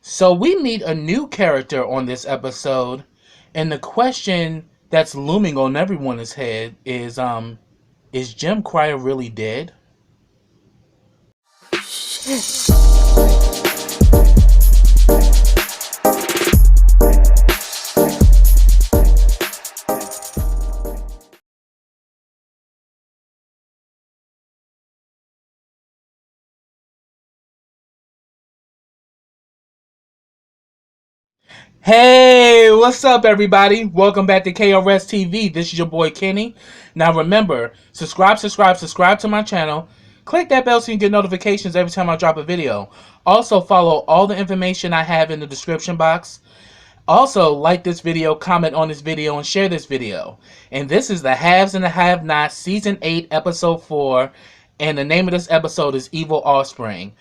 So we meet a new character on this episode, and the question that's looming on everyone's head is Jim Cryer really dead? Hey, what's up, everybody? Welcome back to KRSTV. This is your boy Kenny. Now, remember, subscribe to my channel. Click that bell so you can get notifications every time I drop a video. Also, follow all the information I have in the description box. Also, like this video, comment on this video, and share this video. And this is the Haves and the Have-Nots, Season 8, Episode 4. And the name of this episode is Evil Offspring.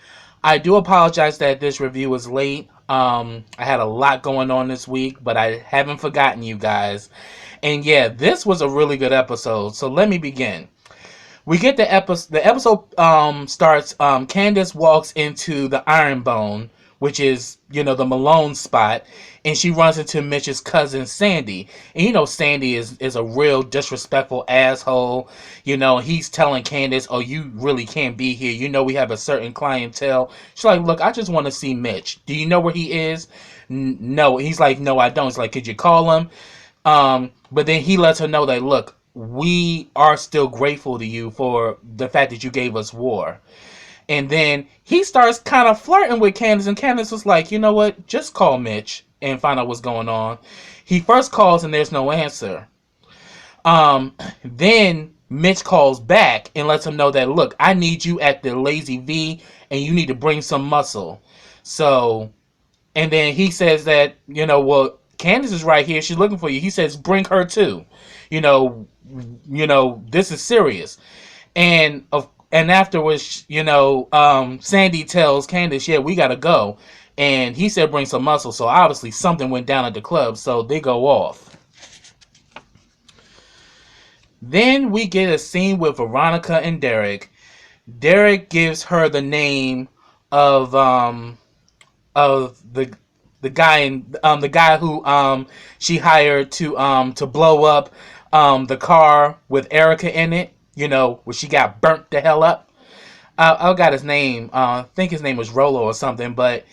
I do apologize that this review is late. I had a lot going on this week, but I haven't forgotten you guys. And yeah, this was a really good episode. So let me begin. We get the episode. The episode starts. Candice walks into the Iron Bone, which is the Malone spot, and she runs into Mitch's cousin Sandy. And Sandy is a real disrespectful asshole. He's telling Candice, "Oh, you really can't be here. We have a certain clientele." She's like, "Look, I just want to see Mitch. Do you know where he is?" No. He's like, "No, I don't." It's like, "Could you call him?" But then he lets her know that, look, we are still grateful to you for the fact that you gave us war. And then he starts kind of flirting with Candice, and Candice was like, "You know what? Just call Mitch and find out what's going on." He first calls and there's no answer. Then Mitch calls back and lets him know that, "Look, I need you at the Lazy V, and you need to bring some muscle." So, and then he says that, well, Candice is right here. She's looking for you. He says, "Bring her too. This is serious." And afterwards, Sandy tells Candice, "Yeah, we gotta go." And he said, "Bring some muscle." So obviously something went down at the club. So they go off. Then we get a scene with Veronica and Derek. Derek gives her the name of the guy who she hired to blow up the car with Erica in it. Where she got burnt the hell up. I got his name. I think his name was Rolo or something. But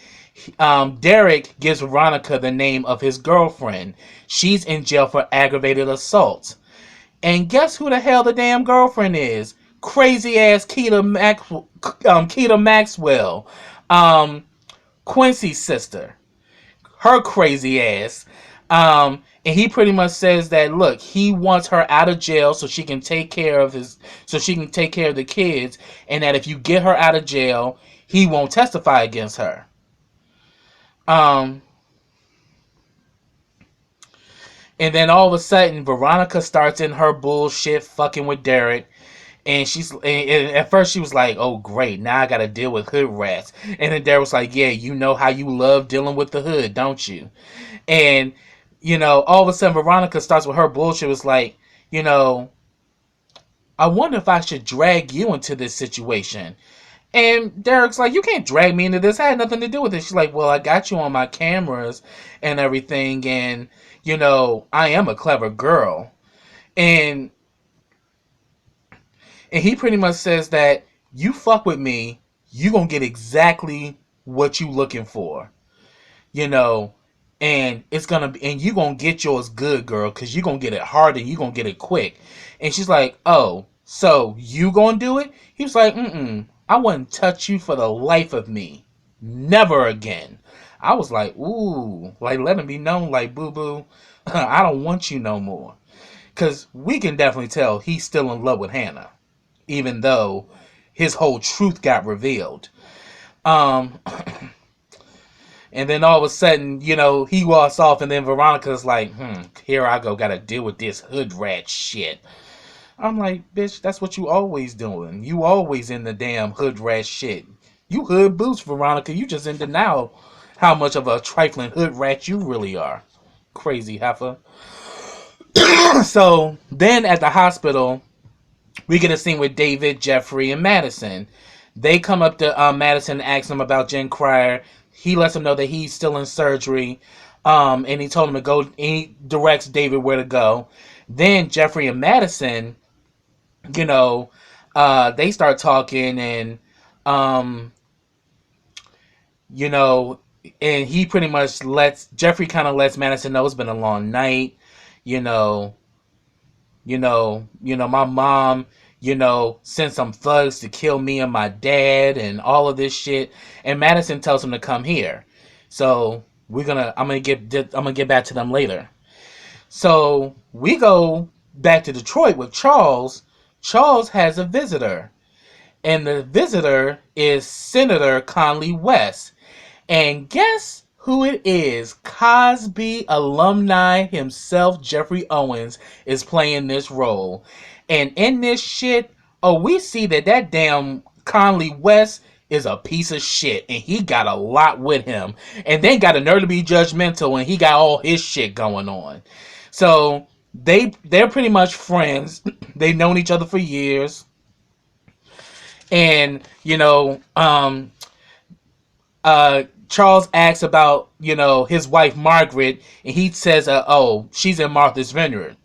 Derek gives Veronica the name of his girlfriend. She's in jail for aggravated assault. And guess who the hell the damn girlfriend is? Crazy ass Keita Maxwell. Quincy's sister. Her crazy ass. And he pretty much says that, look, he wants her out of jail so she can take care of the kids, and that if you get her out of jail, he won't testify against her. And then all of a sudden, Veronica starts in her bullshit fucking with Derek. And at first she was like, "Oh, great, now I gotta deal with hood rats." And then Derek was like, "Yeah, you know how you love dealing with the hood, don't you?" And all of a sudden Veronica starts with her bullshit. It's like, "I wonder if I should drag you into this situation." And Derek's like, "You can't drag me into this. I had nothing to do with it." She's like, "Well, I got you on my cameras and everything, and I am a clever girl." And he pretty much says that, "You fuck with me, you gonna get exactly what you looking for. And it's gonna be, and you gonna get yours good, girl, because you gonna get it hard and you gonna get it quick." And she's like, "Oh, so you gonna do it?" He was like, "I wouldn't touch you for the life of me. Never again." I was like, ooh, like, let it be known, like, boo-boo, I don't want you no more. Because we can definitely tell he's still in love with Hannah, even though his whole truth got revealed. Um... And then all of a sudden, he walks off, and then Veronica's like, here I go, gotta deal with this hood rat shit. I'm like, bitch, that's what you always doing. You always in the damn hood rat shit. You hood boots, Veronica. You just in denial how much of a trifling hood rat you really are. Crazy heifer. So then at the hospital, we get a scene with David, Jeffrey, and Madison. They come up to Madison and ask him about Jen Cryer. he lets him know that he's still in surgery. And he told him to go. He directs David where to go. Then Jeffrey and Madison, you know, they start talking, and you know, and he pretty much lets Jeffrey kind of lets Madison know it's been a long night. You know, my mom, sent some thugs to kill me and my dad and all of this shit. And Madison tells him to come here. So I'm gonna get back to them later. So we go back to Detroit with Charles. Charles has a visitor, and the visitor is Senator Connelly West. And guess who it is? Cosby alumni himself, Jeffrey Owens, is playing this role. And in this shit, we see that damn Connelly West is a piece of shit, and he got a lot with him. And then got a nerve to be judgmental, and he got all his shit going on. So they're pretty much friends. They've known each other for years. And, Charles asks about, his wife Margaret, and he says, she's in Martha's Vineyard.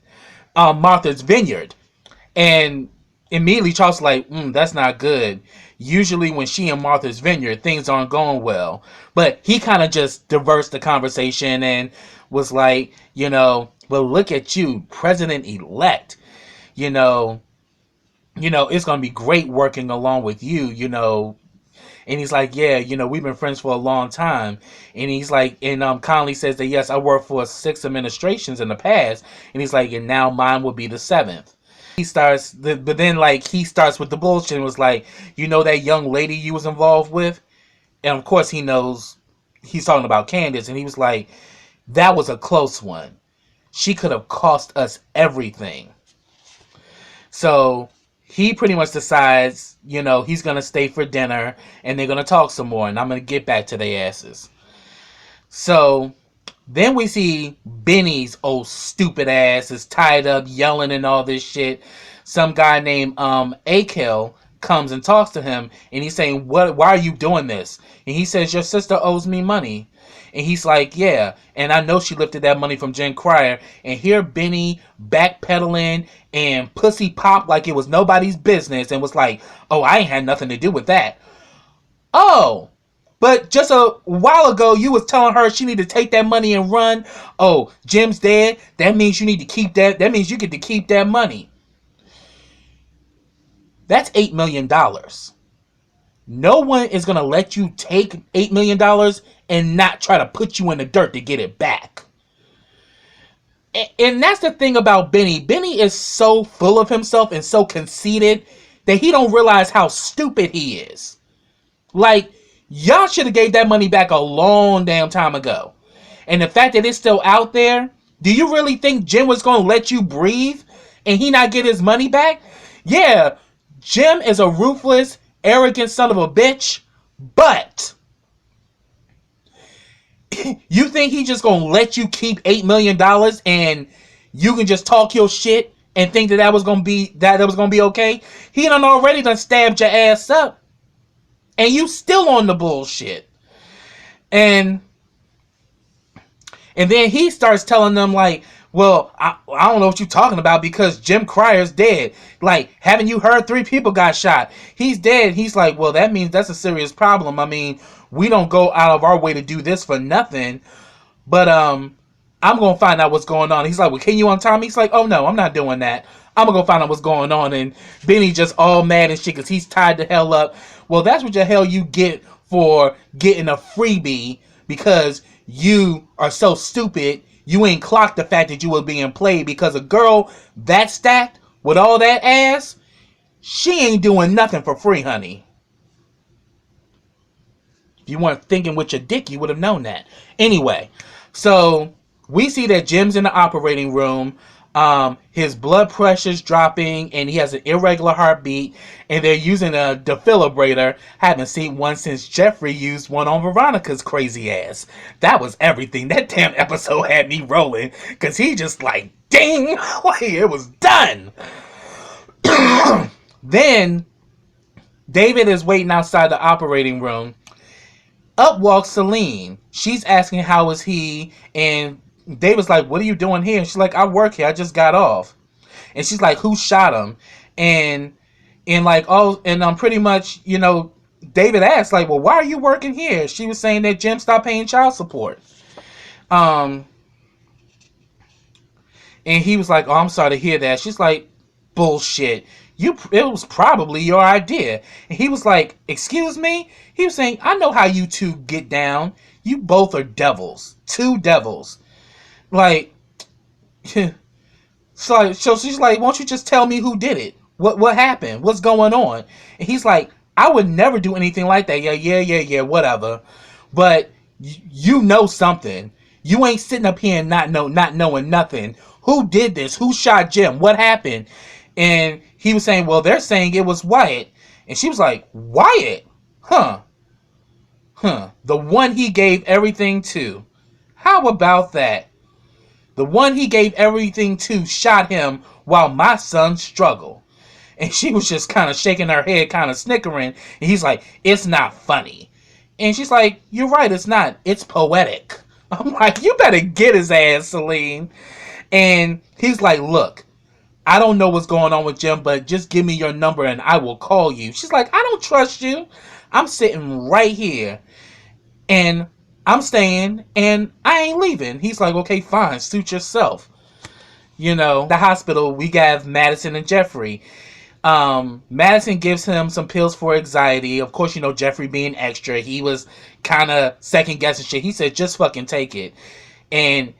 And immediately Charles is like, that's not good. Usually when she in Martha's Vineyard, things aren't going well. But he kind of just diverts the conversation and was like, well, look at you, president-elect. It's going to be great working along with you, And he's like, yeah, we've been friends for a long time. And he's like, and Connelly says that, yes, I worked for 6 administrations in the past. And he's like, and now mine will be the 7th. He starts with the bullshit and was like, that young lady you was involved with? And of course he knows he's talking about Candice. And he was like, that was a close one. She could have cost us everything. So he pretty much decides, he's going to stay for dinner and they're going to talk some more, and I'm going to get back to their asses. So then we see Benny's old stupid ass is tied up, yelling and all this shit. Some guy named Akel comes and talks to him, and he's saying, why are you doing this? And he says, your sister owes me money. And he's like, yeah, and I know she lifted that money from Jen Cryer. And here Benny backpedaling and pussy pop like it was nobody's business and was like, oh, I ain't had nothing to do with that. Oh, but just a while ago you was telling her she need to take that money and run. Oh, Jim's dead. That means you need to keep that. That means you get to keep that money. That's $8 million. No one is going to let you take $8 million and not try to put you in the dirt to get it back. And that's the thing about Benny. Benny is so full of himself and so conceited that he don't realize how stupid he is. Like, y'all should have gave that money back a long damn time ago. And the fact that it's still out there, do you really think Jim was going to let you breathe and he not get his money back? Yeah, Jim is a ruthless, arrogant son of a bitch, but you think he just gonna let you keep $8 million and you can just talk your shit and think that was gonna be okay? He done already stabbed your ass up, and you still on the bullshit. And then he starts telling them like, well, I don't know what you're talking about because Jim Cryer's dead. Like, haven't you heard 3 people got shot? He's dead. He's like, well, that means that's a serious problem. I mean, we don't go out of our way to do this for nothing. But I'm going to find out what's going on. He's like, well, can you untie me? He's like, oh, no, I'm not doing that. I'm going to go find out what's going on. And Benny just all mad and shit because he's tied the hell up. Well, that's what the hell you get for getting a freebie because you are so stupid. You ain't clocked the fact that you were being played because a girl that stacked with all that ass, she ain't doing nothing for free, honey. If you weren't thinking with your dick, you would have known that. Anyway, so we see that Jim's in the operating room. His blood pressure's dropping and he has an irregular heartbeat, and they're using a defibrillator. Haven't seen one since Jeffrey used one on Veronica's crazy ass. That was everything. That damn episode had me rolling because he just like, ding, it was done. Then David is waiting outside the operating room, Up walks Celine. She's asking how is he, and David's like, what are you doing here? And she's like, I work here. I just got off. And she's like, who shot him? And like, oh, and pretty much, David asked, like, well, why are you working here? She was saying that Jim stopped paying child support. Um, and he was like, oh, I'm sorry to hear that. She's like, bullshit. It was probably your idea. And he was like, excuse me? He was saying, I know how you two get down. You both are devils. Two devils. Like, so she's like, won't you just tell me who did it? What happened? What's going on? And he's like, I would never do anything like that. Yeah, whatever. But you know something. You ain't sitting up here and not knowing nothing. Who did this? Who shot Jim? What happened? And he was saying, well, they're saying it was Wyatt. And she was like, Wyatt? Huh. The one he gave everything to. How about that? The one he gave everything to shot him while my son struggled. And she was just kind of shaking her head, kind of snickering. And he's like, it's not funny. And she's like, you're right, it's not. It's poetic. I'm like, you better get his ass, Celine. And he's like, look, I don't know what's going on with Jim, but just give me your number and I will call you. She's like, I don't trust you. I'm sitting right here. And I'm staying and I ain't leaving. He's like, okay, fine, suit yourself. The hospital, we got Madison and Jeffrey. Madison gives him some pills for anxiety. Of course, Jeffrey being extra, he was kind of second guessing shit. He said, just fucking take it. And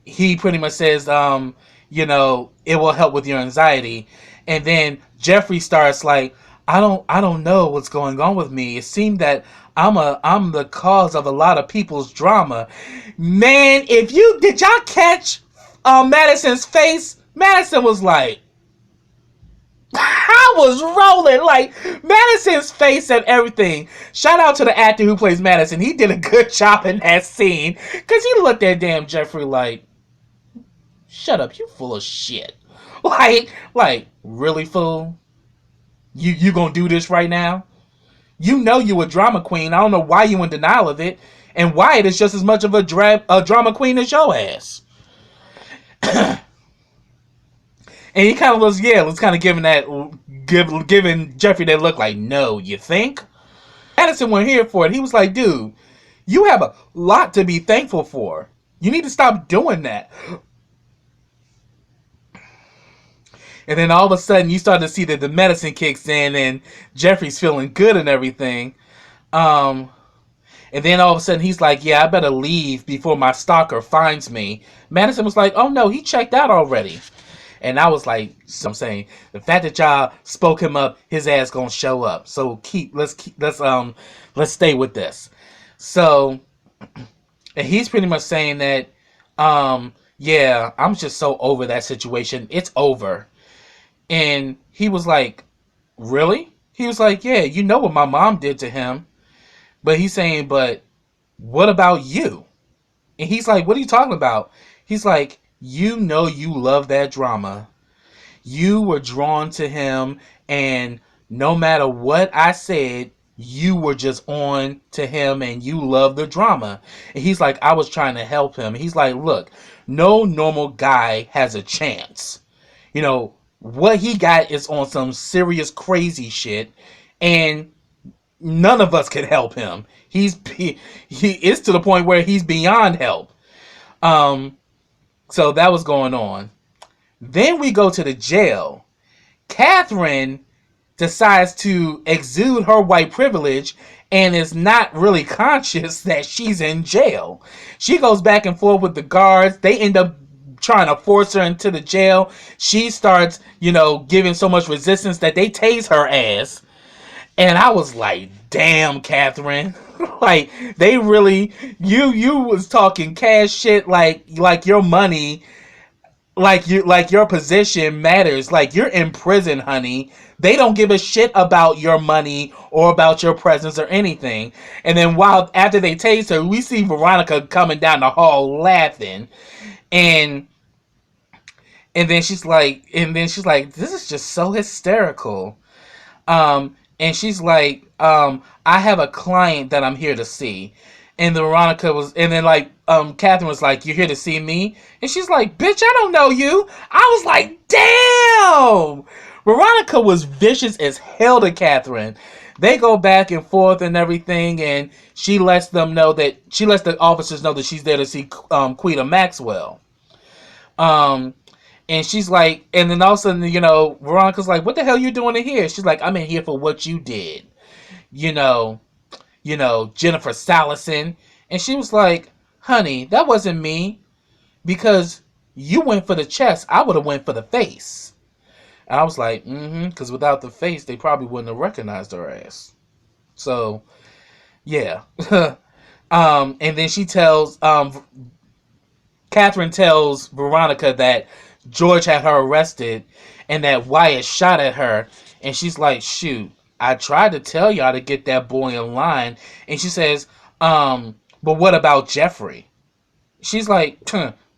he pretty much says, it will help with your anxiety. And then Jeffrey starts like, I don't know what's going on with me. It seemed that I'm the cause of a lot of people's drama. Man, did y'all catch Madison's face? Madison was like, I was rolling. Like, Madison's face and everything. Shout out to the actor who plays Madison. He did a good job in that scene. Because he looked at damn Jeffrey like, shut up, you full of shit. Like, really, fool? You gonna do this right now? You know you a drama queen. I don't know why you in denial of it. And Wyatt is just as much of a drama queen as your ass. And he kind of was kind of giving Jeffrey that look like, no, you think? Madison went here for it. He was like, dude, you have a lot to be thankful for. You need to stop doing that. And then all of a sudden, you start to see that the medicine kicks in and Jeffrey's feeling good and everything. And then all of a sudden, he's like, yeah, I better leave before my stalker finds me. Madison was like, oh no, he checked out already. And I was like, I'm saying, the fact that y'all spoke him up, his ass gonna show up. So let's stay with this. So, and he's pretty much saying that, yeah, I'm just so over that situation. It's over. And he was like, really? He was like, yeah, you know what my mom did to him. But he's saying, but what about you? And he's like, what are you talking about? He's like, you know you love that drama. You were drawn to him, and no matter what I said, you were just on to him, and you love the drama. And he's like, I was trying to help him. He's like, look, no normal guy has a chance. What he got is on some serious crazy shit, and none of us can help him. He is to the point where he's beyond help. So that was going on. Then we go to the jail. Catherine decides to exude her white privilege and is not really conscious that she's in jail. She goes back and forth with the guards. They end up trying to force her into the jail. She starts, giving so much resistance that they tase her ass. And I was like, damn, Catherine. Like, they really, you was talking cash shit like your money, like your position matters. Like, you're in prison, honey. They don't give a shit about your money or about your presence or anything. And then after they tase her, we see Veronica coming down the hall laughing. And then she's like, this is just so hysterical. And she's like, I have a client that I'm here to see. And Veronica was, and then like, Catherine was like, you're here to see me? And she's like, bitch, I don't know you. I was like, damn! Veronica was vicious as hell to Catherine. They go back and forth and everything, and she lets the officers know that she's there to see Quita Maxwell. Um, and she's like, and then all of a sudden, Veronica's like, what the hell you doing in here? She's like, I'm in here for what you did. You know, Jennifer Salison. And she was like, honey, that wasn't me. Because you went for the chest, I would have went for the face. And I was like, because without the face, they probably wouldn't have recognized her ass. So, yeah. And then Catherine tells Veronica that George had her arrested and that Wyatt shot at her. And she's like, shoot, I tried to tell y'all to get that boy in line. And she says, but what about Jeffrey? She's like,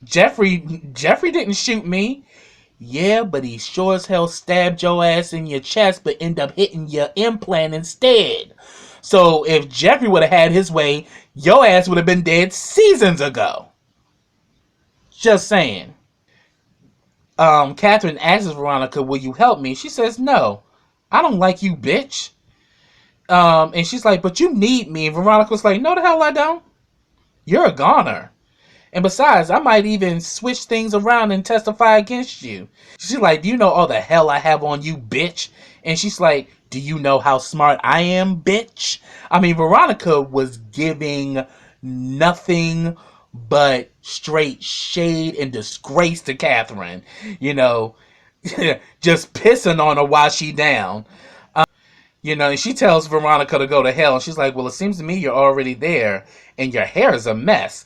Jeffrey didn't shoot me. Yeah, but he sure as hell stabbed your ass in your chest, but end up hitting your implant instead. So if Jeffrey would have had his way, your ass would have been dead seasons ago. Just saying. Catherine asks Veronica, will you help me? She says, no. I don't like you, bitch. And she's like, but you need me. And Veronica's like, no the hell I don't. You're a goner. And besides, I might even switch things around and testify against you. She's like, do you know all the hell I have on you, bitch? And she's like, do you know how smart I am, bitch? I mean, Veronica was giving nothing but straight shade and disgrace to Catherine. Just pissing on her while she down. And she tells Veronica to go to hell. And she's like, well, it seems to me you're already there. And your hair is a mess.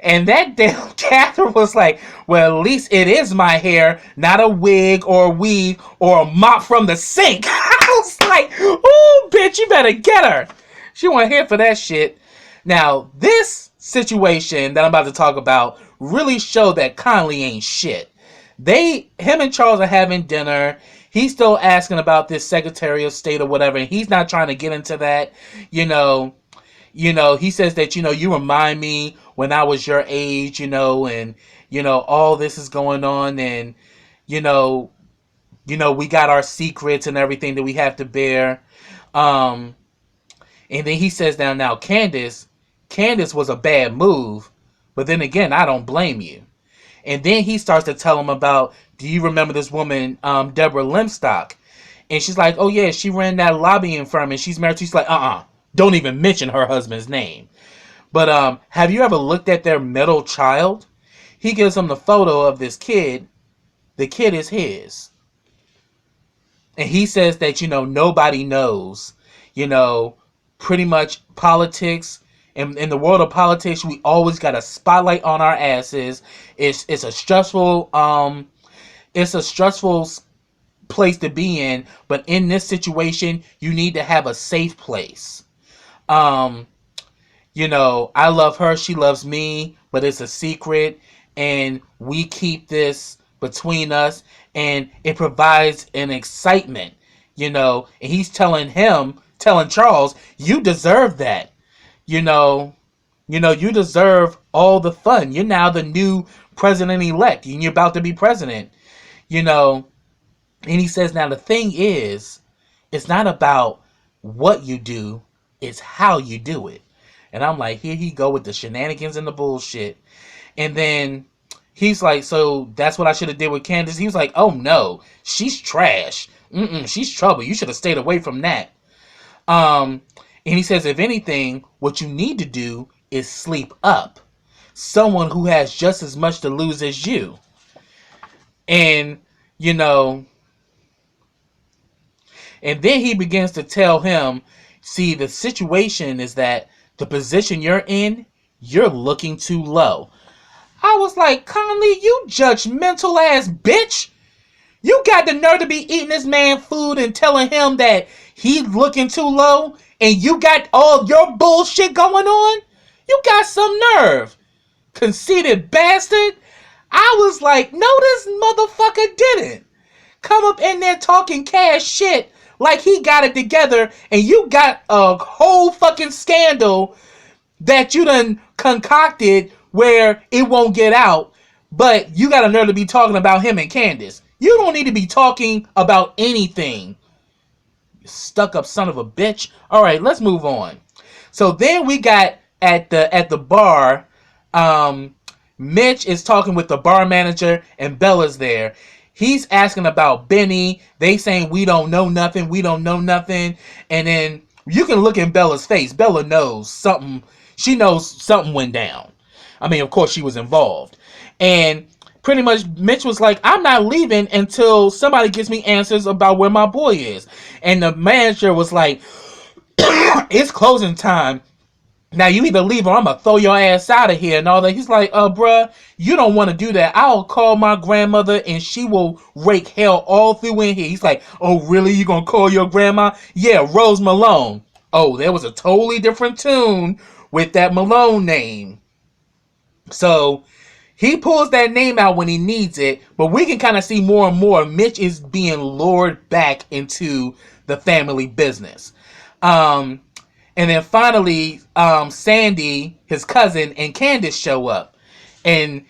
And that damn Catherine was like, well, at least it is my hair, not a wig or a weave or a mop from the sink. I was like, ooh, bitch, you better get her. She wasn't here for that shit. Now, this situation that I'm about to talk about really showed that Connelly ain't shit. Him and Charles are having dinner. He's still asking about this Secretary of State or whatever, and he's not trying to get into that. He says that, you remind me when I was your age, and, all this is going on, and, we got our secrets and everything that we have to bear. And then he says now, Candice was a bad move, but then again, I don't blame you. And then he starts to tell him about, do you remember this woman, Deborah Limstock? And she's like, oh yeah, she ran that lobbying firm and she's married to, she's like, don't even mention her husband's name. But have you ever looked at their middle child? He gives him the photo of this kid. The kid is his. And he says that, nobody knows, pretty much politics. In the world of politics, we always got a spotlight on our asses. It's a stressful place to be in. But in this situation, you need to have a safe place. I love her, she loves me, but it's a secret, and we keep this between us, and it provides an excitement, and he's telling Charles, you deserve that, you deserve all the fun. You're now the new president-elect, and you're about to be president, and he says, now the thing is, it's not about what you do, it's how you do it. And I'm like, here he go with the shenanigans and the bullshit. And then he's like, so that's what I should have did with Candice. He was like, oh no, she's trash. She's trouble. You should have stayed away from that. And he says, if anything, what you need to do is sleep up. Someone who has just as much to lose as you. And, and then he begins to tell him, see, the situation is that the position you're in, you're looking too low. I was like, Connelly, you judgmental ass bitch. You got the nerve to be eating this man food and telling him that he's looking too low, and you got all your bullshit going on? You got some nerve. Conceited bastard. I was like, no, this motherfucker didn't. Come up in there talking cash shit, like he got it together, and you got a whole fucking scandal that you done concocted where it won't get out, but you got a nerve to be talking about him and Candice. You don't need to be talking about anything. Stuck up son of a bitch. All right, let's move on. So then we got at the bar, Mitch is talking with the bar manager and Bella's there. He's asking about Benny. They saying we don't know nothing. We don't know nothing. And then you can look in Bella's face. Bella knows something. She knows something went down. I mean, of course she was involved. And pretty much Mitch was like, I'm not leaving until somebody gives me answers about where my boy is. And the manager was like, it's closing time. Now you either leave or I'm gonna throw your ass out of here and all that. He's like, bruh, you don't want to do that. I'll call my grandmother and she will rake hell all through in here. He's like, oh really? You gonna call your grandma? Yeah, Rose Malone. Oh, there was a totally different tune with that Malone name. So he pulls that name out when he needs it, but we can kind of see more and more Mitch is being lured back into the family business. And then finally, Sandy, his cousin, and Candice show up. And,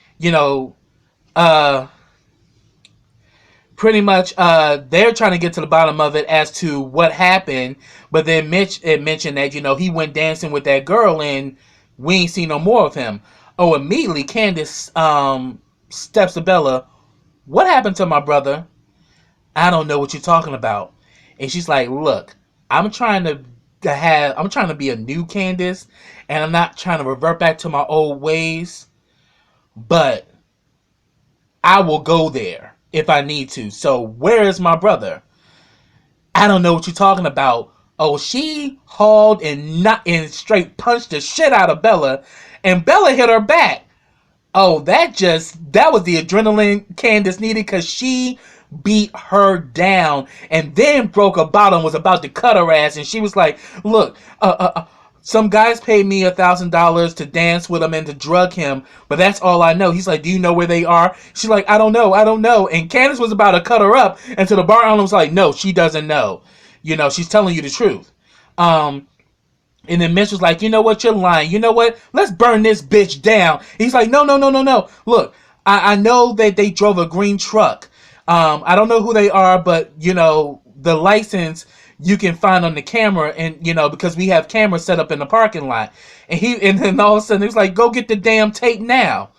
pretty much they're trying to get to the bottom of it as to what happened. But then Mitch had mentioned that, he went dancing with that girl and we ain't seen no more of him. Oh, immediately Candice steps to Bella. What happened to my brother? I don't know what you're talking about. And she's like, look, I'm trying to be a new Candice, and I'm not trying to revert back to my old ways, but I will go there if I need to. So where is my brother? I don't know what you're talking about. Oh, she hauled and straight punched the shit out of Bella, and Bella hit her back. Oh, that was the adrenaline Candice needed, because she beat her down and then broke a bottle and was about to cut her ass. And she was like, look, some guys paid me $1,000 to dance with him and to drug him, but that's all I know. He's like, do you know where they are? She's like, I don't know. And Candice was about to cut her up until the bar owner was like, no, she doesn't know. She's telling you the truth. And then Mitch was like, you know what, you're lying. You know what? Let's burn this bitch down. He's like, no. Look, I know that they drove a green truck. I don't know who they are, but, the license you can find on the camera, and, because we have cameras set up in the parking lot. And then all of a sudden, he was like, go get the damn tape now.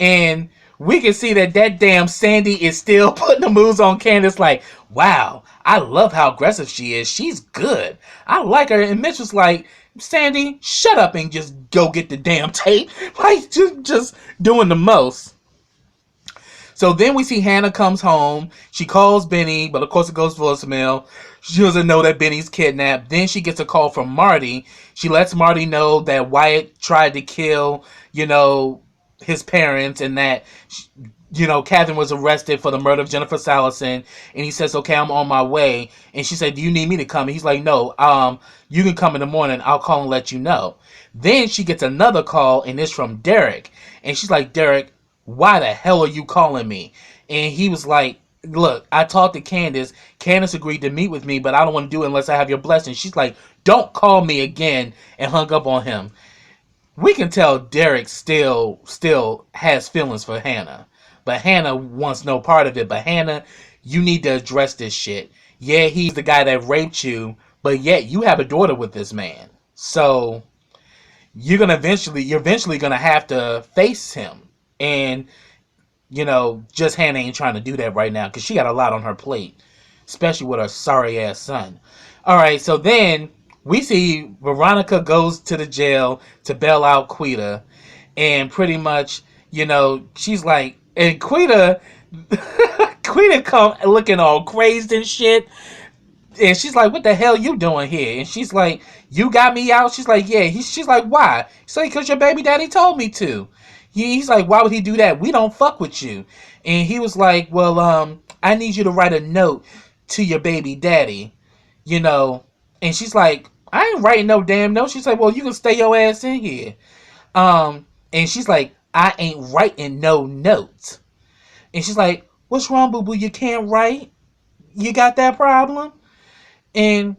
And we can see that damn Sandy is still putting the moves on Candice like, wow, I love how aggressive she is. She's good. I like her. And Mitch was like, Sandy, shut up and just go get the damn tape. Like, just doing the most. So then we see Hannah comes home. She calls Benny, but of course it goes voicemail. She doesn't know that Benny's kidnapped. Then she gets a call from Marty. She lets Marty know that Wyatt tried to kill, his parents, and that, Catherine was arrested for the murder of Jennifer Salison. And he says, okay, I'm on my way. And she said, do you need me to come? And he's like, no, you can come in the morning. I'll call and let you know. Then she gets another call, and it's from Derek. And she's like, Derek, why the hell are you calling me? And he was like, look, I talked to Candice. Candice agreed to meet with me, but I don't want to do it unless I have your blessing. She's like, don't call me again, and hung up on him. We can tell Derek still has feelings for Hannah, but Hannah wants no part of it. But Hannah, you need to address this shit. Yeah, he's the guy that raped you, but yet you have a daughter with this man. So you're eventually gonna have to face him. And, just Hannah ain't trying to do that right now because she got a lot on her plate, especially with her sorry-ass son. All right, so then we see Veronica goes to the jail to bail out Quita. And pretty much, she's like, and Quita come looking all crazed and shit. And she's like, what the hell you doing here? And she's like, you got me out? She's like, yeah. She's like, why? She's like, because your baby daddy told me to. He's like, why would he do that? We don't fuck with you. And he was like, well, I need you to write a note to your baby daddy, And she's like, I ain't writing no damn note. She's like, well, you can stay your ass in here. And she's like, I ain't writing no notes. And she's like, what's wrong, boo-boo? You can't write? You got that problem? And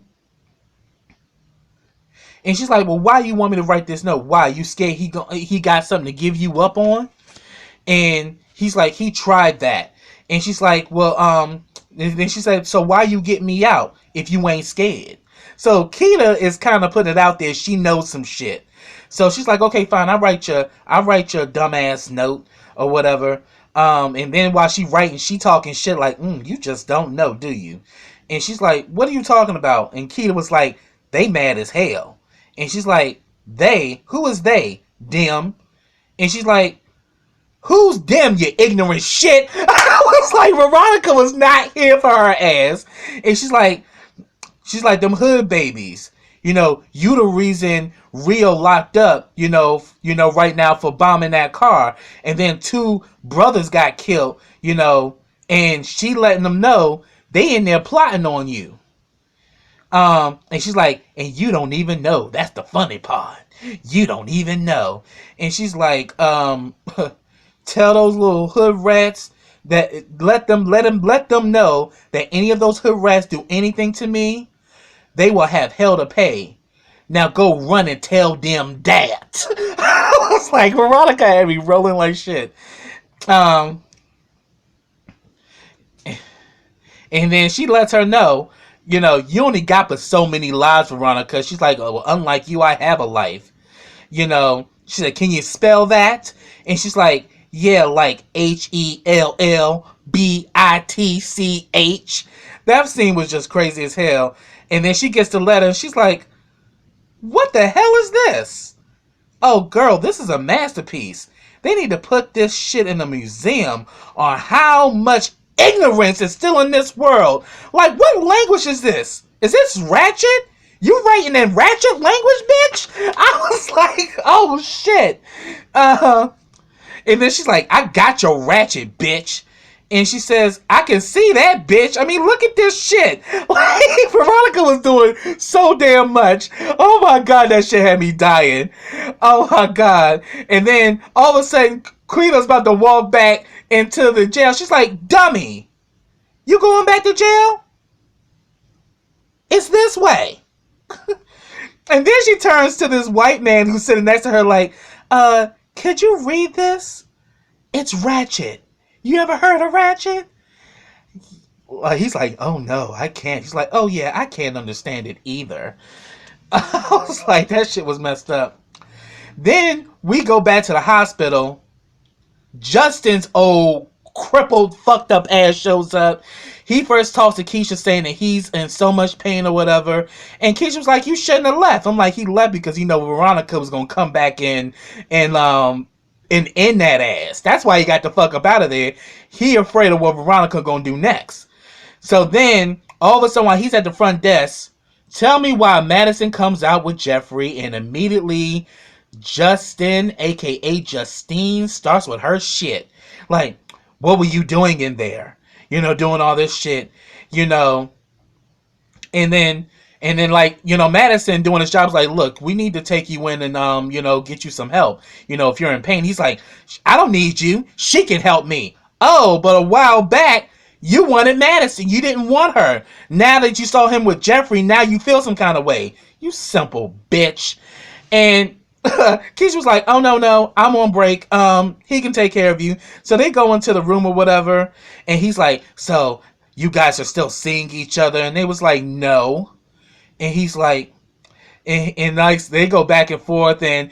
she's like, well, why you want me to write this note? Why? You scared he got something to give you up on? And he's like, he tried that. And she's like, well, and then she said, so why you get me out if you ain't scared? So Keita is kind of putting it out there. She knows some shit. So she's like, okay, fine. I'll write your dumbass note or whatever. And then while she writing, she talking shit like, you just don't know, do you? And she's like, what are you talking about? And Keita was like, they mad as hell. And she's like, they? Who is they? Them. And she's like, who's them, you ignorant shit? I was like, Veronica was not here for her ass. And she's like, them hood babies. You know, you the reason Rio locked up, you know, right now for bombing that car. And then 2 brothers got killed, you know, and she letting them know they in there plotting on you. And she's like, and you don't even know. That's the funny part. You don't even know. And she's like, tell those little hood rats that let them know that any of those hood rats do anything to me, they will have hell to pay. Now go run and tell them that. I was like, Veronica had me rolling like shit. And then she lets her know, you know, you only got but so many lives, Veronica. She's like, oh, well, unlike you, I have a life. You know, she said, can you spell that? And she's like, yeah, like HELLBITCH. That scene was just crazy as hell. And then she gets the letter and she's like, what the hell is this? Oh, girl, this is a masterpiece. They need to put this shit in a museum on how much ignorance is still in this world. Like, what language is this? Is this Ratchet? You writing in Ratchet language, bitch? I was like, oh, shit. And then she's like, I got your Ratchet, bitch. And she says, I can see that, bitch. I mean, look at this shit. Like, Veronica was doing so damn much. Oh, my God, that shit had me dying. Oh, my God. And then, all of a sudden, Queen's about to walk back into the jail. She's like, dummy, you going back to jail? It's this way. And then she turns to this white man who's sitting next to her like, could you read this? It's Ratchet. You ever heard of Ratchet? He's like, oh no, I can't. He's like, oh yeah, I can't understand it either. I was like, that shit was messed up. Then we go back to the hospital. Justin's old crippled, fucked up ass shows up. He first talks to Keisha saying that he's in so much pain or whatever. And Keisha was like, you shouldn't have left. I'm like, he left because he know Veronica was going to come back in and in that ass. That's why he got the fuck up out of there. He afraid of what Veronica gonna do next. So then, all of a sudden, while he's at the front desk, tell me why Madison comes out with Jeffrey and immediately Justin, aka Justine, starts with her shit. Like, what were you doing in there? You know, doing all this shit, you know. And then like, you know, Madison doing his job is like, look, we need to take you in and, you know, get you some help. You know, if you're in pain. He's like, I don't need you. She can help me. Oh, but a while back, you wanted Madison. You didn't want her. Now that you saw him with Jeffrey, now you feel some kind of way. You simple bitch. And Keisha was like, oh, no, I'm on break. He can take care of you. So they go into the room or whatever. And he's like, so you guys are still seeing each other? And they was like, no. And he's like, and like they go back and forth, and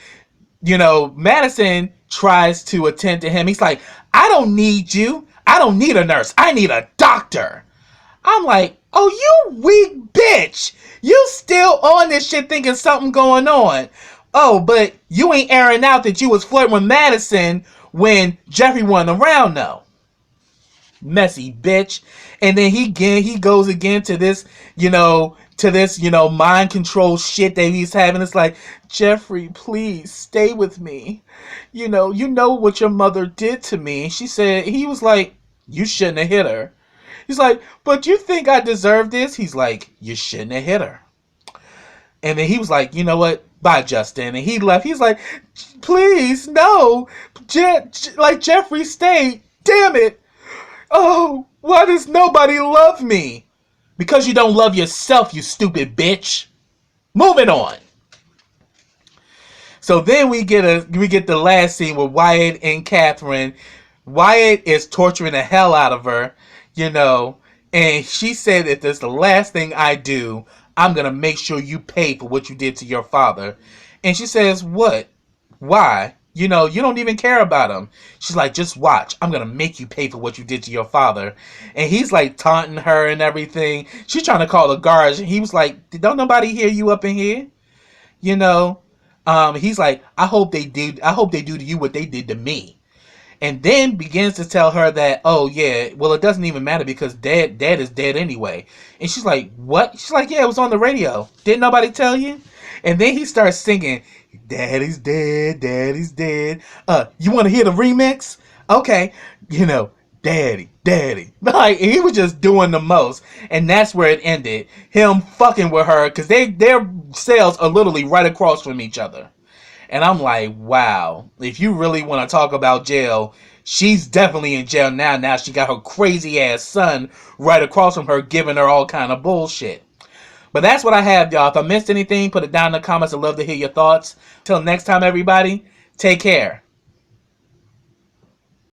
you know, Madison tries to attend to him. He's like, I don't need you. I don't need a nurse. I need a doctor. I'm like, oh, you weak bitch. You still on this shit thinking something going on. Oh, but you ain't airing out that you was flirting with Madison when Jeffrey wasn't around, though. Messy bitch. And then he goes again to this, mind control shit that he's having. It's like, Jeffrey, please stay with me. You know what your mother did to me. He was like, you shouldn't have hit her. He's like, but you think I deserve this? He's like, you shouldn't have hit her. And then he was like, you know what? Bye, Justin. And he left. He's like, please, no. Jeffrey, stay. Damn it. Oh, why does nobody love me? Because you don't love yourself, you stupid bitch. Moving on. So then we get the last scene with Wyatt and Catherine. Wyatt is torturing the hell out of her, and she said, if this is the last thing I do, I'm gonna make sure you pay for what you did to your father. And she says, what? Why? You don't even care about him. She's like, just watch. I'm gonna make you pay for what you did to your father. And he's like taunting her and everything. She's trying to call the guards. He was like, don't nobody hear you up in here? He's like, I hope they do to you what they did to me. And then begins to tell her that, oh yeah, well, it doesn't even matter because dad is dead anyway. And she's like, what? She's like, yeah, it was on the radio. Didn't nobody tell you? And then he starts singing, Daddy's dead, Daddy's dead. You want to hear the remix? Okay, Daddy. Like, he was just doing the most. And that's where it ended. Him fucking with her, because their cells are literally right across from each other. And I'm like, wow, if you really want to talk about jail, she's definitely in jail now. Now she got her crazy ass son right across from her giving her all kind of bullshit. But that's what I have, y'all. If I missed anything, put it down in the comments. I'd love to hear your thoughts. Till next time, everybody, take care.